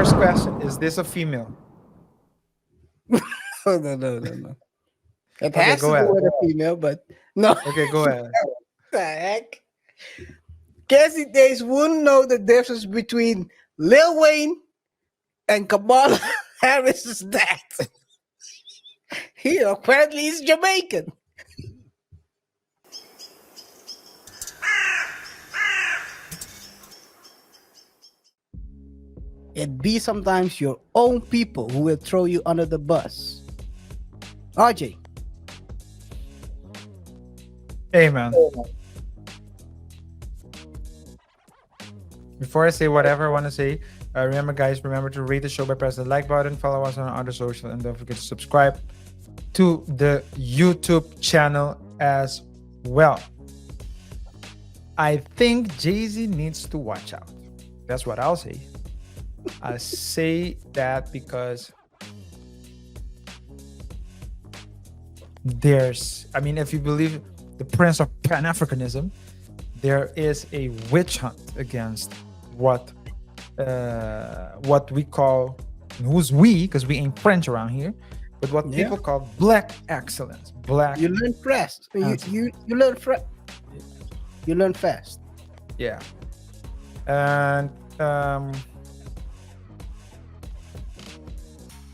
first question: is this a female? Oh, no. It Okay, has to go do ahead. with a female, but no. Okay, go ahead. The heck? Cassie Days wouldn't know the difference between Lil Wayne and Kamala Harris's dad. He apparently is Jamaican. It be sometimes your own people who will throw you under the bus. RJ. Hey, man. Before I say whatever I want to say, remember to rate the show by pressing the like button, follow us on our other social, and don't forget to subscribe to the YouTube channel as well. I think Jay-Z needs to watch out. That's what I'll say. I say that because if you believe the Prince of Pan-Africanism, there is a witch hunt against what we call, who's we, because we ain't French around here, but what people call black excellence. You learn fast. You learn you learn fast. Yeah. And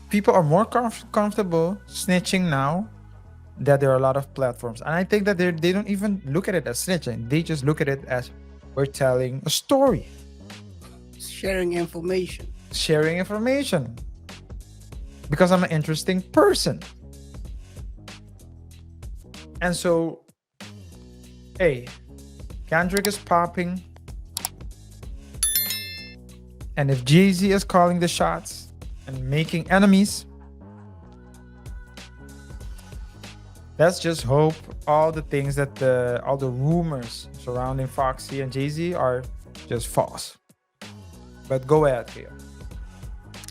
people are more comfortable snitching now that there are a lot of platforms. And I think that they don't even look at it as snitching. They just look at it as we're telling a story. Sharing information. Because I'm an interesting person. And so, hey, Kendrick is popping. And if Jay-Z is calling the shots and making enemies, let's just hope all the things that all the rumors surrounding Foxy and Jay-Z are just false. But go ahead, Theo.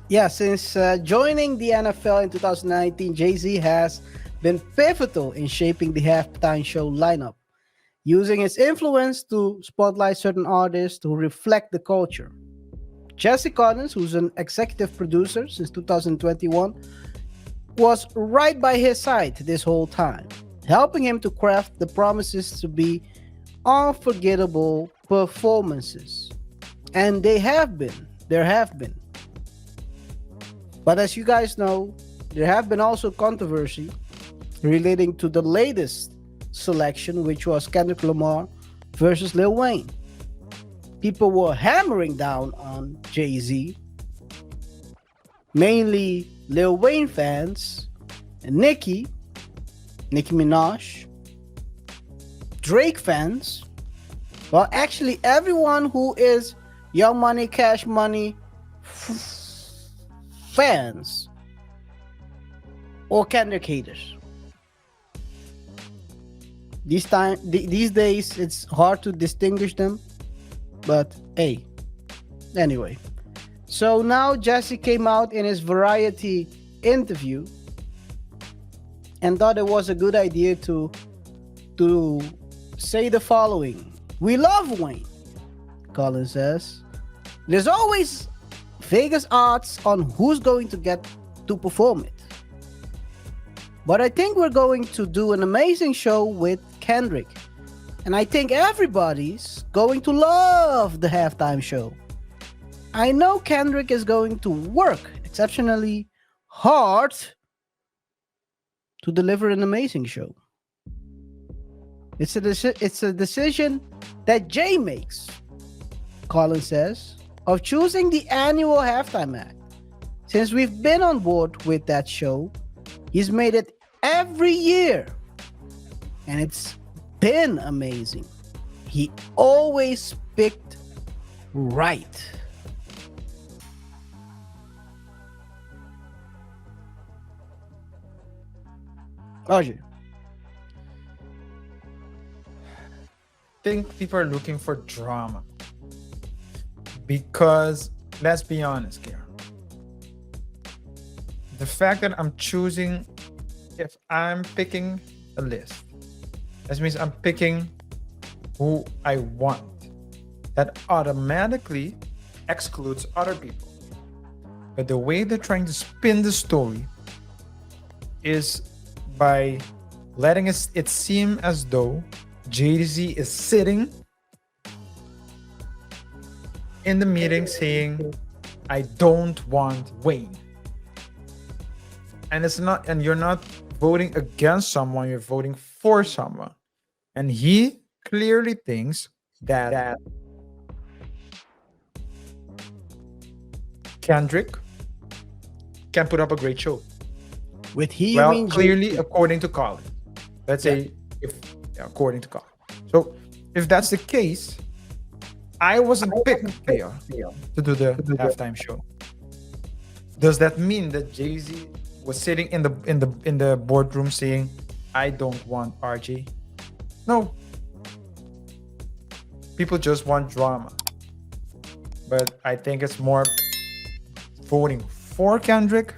Yeah, since joining the NFL in 2019, Jay-Z has been pivotal in shaping the halftime show lineup, using his influence to spotlight certain artists who reflect the culture. Jesse Collins, who's an executive producer since 2021, was right by his side this whole time, helping him to craft the promises to be unforgettable performances. And there have been. But as you guys know, there have been also controversy relating to the latest selection, which was Kendrick Lamar versus Lil Wayne. People were hammering down on Jay-Z, mainly Lil Wayne fans, and Nicki Minaj, Drake fans. Well, actually, everyone who is Young Money, Cash Money fans or Kendrick haters. These days, it's hard to distinguish them. But hey, anyway. So now Jesse came out in his Variety interview and thought it was a good idea to say the following. We love Wayne, Collins says. There's always Vegas odds on who's going to get to perform it. But I think we're going to do an amazing show with Kendrick. And I think everybody's going to love the halftime show. I know Kendrick is going to work exceptionally hard to deliver an amazing show. It's a decision that Jay makes, Colin says, of choosing the annual halftime act. Since we've been on board with that show, he's made it every year. And it's been amazing. He always picked right. Roger. I think people are looking for drama. Because, let's be honest, Karen. The fact that I'm choosing, if I'm picking a list, that means I'm picking who I want. That automatically excludes other people. But the way they're trying to spin the story is by letting it seem as though Jay-Z is sitting in the meeting saying, I don't want Wayne. And you're not voting against someone, you're voting for someone. And he clearly thinks that Kendrick can put up a great show. With he, Well, mean clearly, Jay-Z. according to Colin. Let's say, according to Colin. So, if that's the case, I wasn't picked KaiR to do the halftime show. Does that mean that Jay-Z was sitting in the boardroom saying, "I don't want RJ"? No. People just want drama. But I think it's more voting for Kendrick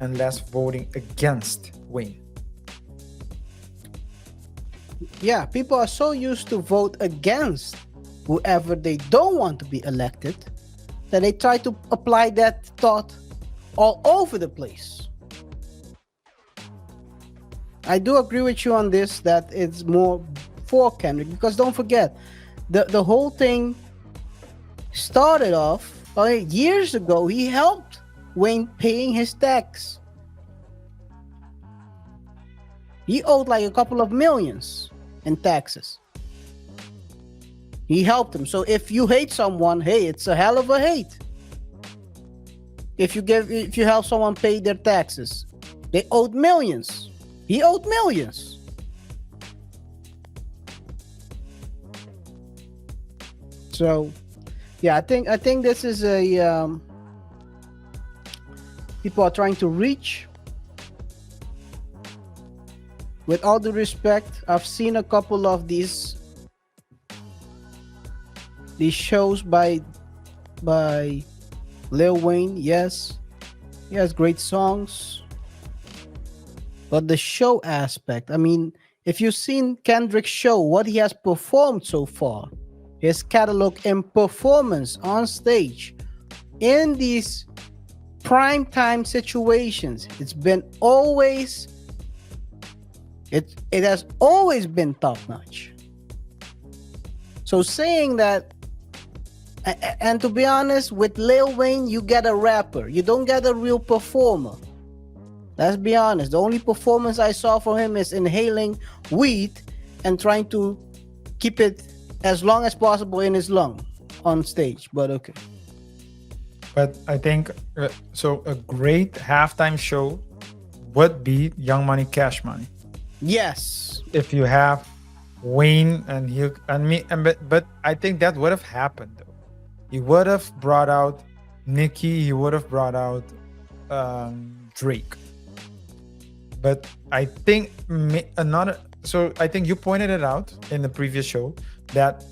and less voting against Wayne. Yeah, people are so used to vote against whoever they don't want to be elected that they try to apply that thought all over the place. I do agree with you on this, that it's more for Kendrick, because don't forget, the whole thing started off years ago. He helped Wayne paying his tax. He owed like a couple of millions in taxes. He helped him. So if you hate someone, hey, it's a hell of a hate. If you help someone pay their taxes, they owed millions. He owed millions. So, yeah, I think this is a people are trying to reach. With all due respect, I've seen a couple of these shows by Lil Wayne. Yes, he has great songs, but the show aspect, I mean, if you've seen Kendrick's show, what he has performed so far, his catalog and performance on stage in these prime time situations, it has always been top notch. So saying that, and to be honest, with Lil Wayne, you get a rapper, you don't get a real performer. Let's be honest. The only performance I saw from him is inhaling weed and trying to keep it as long as possible in his lung on stage. But okay. But I think so. A great halftime show would be Young Money, Cash Money. Yes. If you have Wayne and me, but I think that would have happened though. He would have brought out Nicki. He would have brought out Drake. But I think I think you pointed it out in the previous show that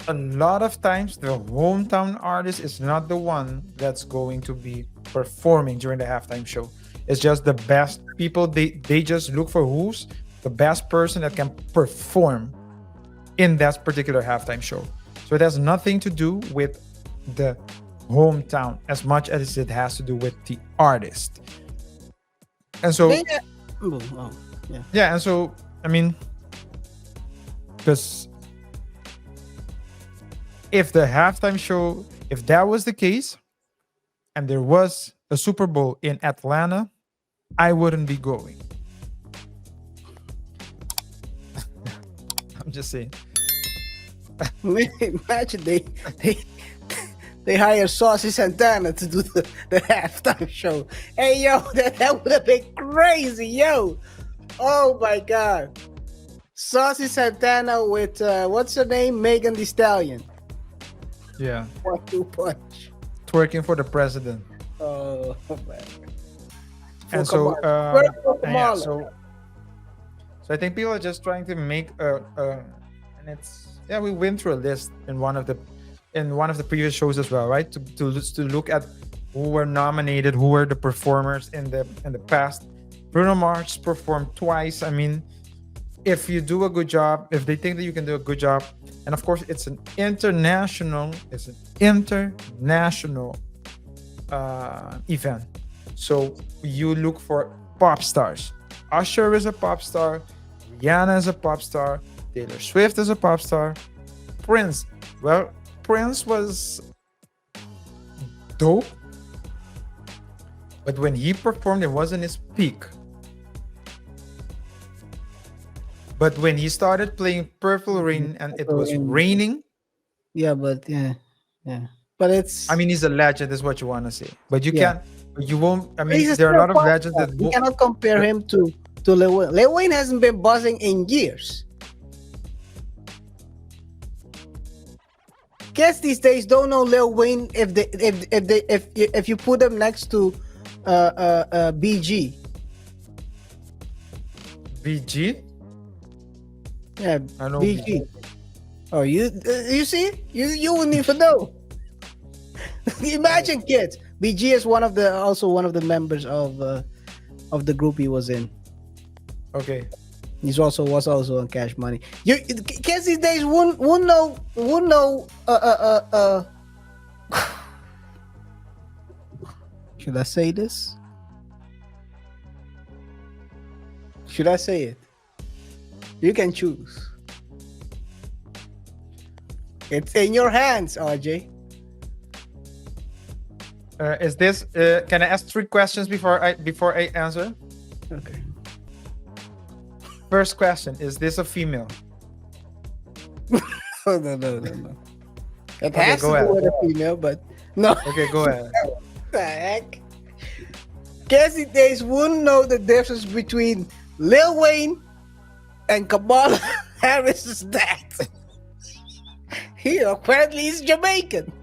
a lot of times the hometown artist is not the one that's going to be performing during the halftime show. It's just the best people. They just look for who's the best person that can perform in that particular halftime show. So it has nothing to do with the hometown as much as it has to do with the artist. And so, yeah, and so, I mean, because if the halftime show, if that was the case, and there was a Super Bowl in Atlanta, I wouldn't be going. I'm just saying. Imagine they hire Saucy Santana to do the halftime show. Hey, yo, that would have been crazy, yo. Oh, my God. Saucy Santana with, what's her name? Megan Thee Stallion. Yeah. 1-2 punch. Twerking for the president. Oh, man. And so, so I think people are just trying to make and it's, yeah, we went through a list in one of the previous shows as well, right? To look at who were nominated, who were the performers in the past. Bruno Mars performed twice. I mean, if you do a good job, if they think that you can do a good job, and of course it's an international event. So you look for pop stars. Usher is a pop star. Rihanna is a pop star. Taylor Swift is a pop star. Prince. Well, Prince was dope, but when he performed, it wasn't his peak. But when he started playing Purple Rain and it was raining, Yeah, but yeah. But it's. I mean, he's a legend, is what you want to say. But you Yeah. can't, you won't. I mean, He's there are a lot of pop legends star. that You won't. cannot compare him to Lil Wayne. Lil Wayne hasn't been buzzing in years. Kids these days don't know Lil Wayne if you put them next to BG. BG? Yeah, I know BG. Oh, you see, you wouldn't even know. Imagine, kids. BG is also one of the members of the group he was in. Okay. Was also on Cash Money. Kids these days won't know. Should I say this? Should I say it? You can choose. It's in your hands, RJ. Is this? Can I ask 3 questions before I answer? Okay. First question: is this a female? Oh, no. It Okay, has go to ahead. do with a female, but no. Okay, go ahead. What the heck? Kids these days wouldn't know the difference between Lil Wayne and Kamala Harris's dad. He apparently is Jamaican.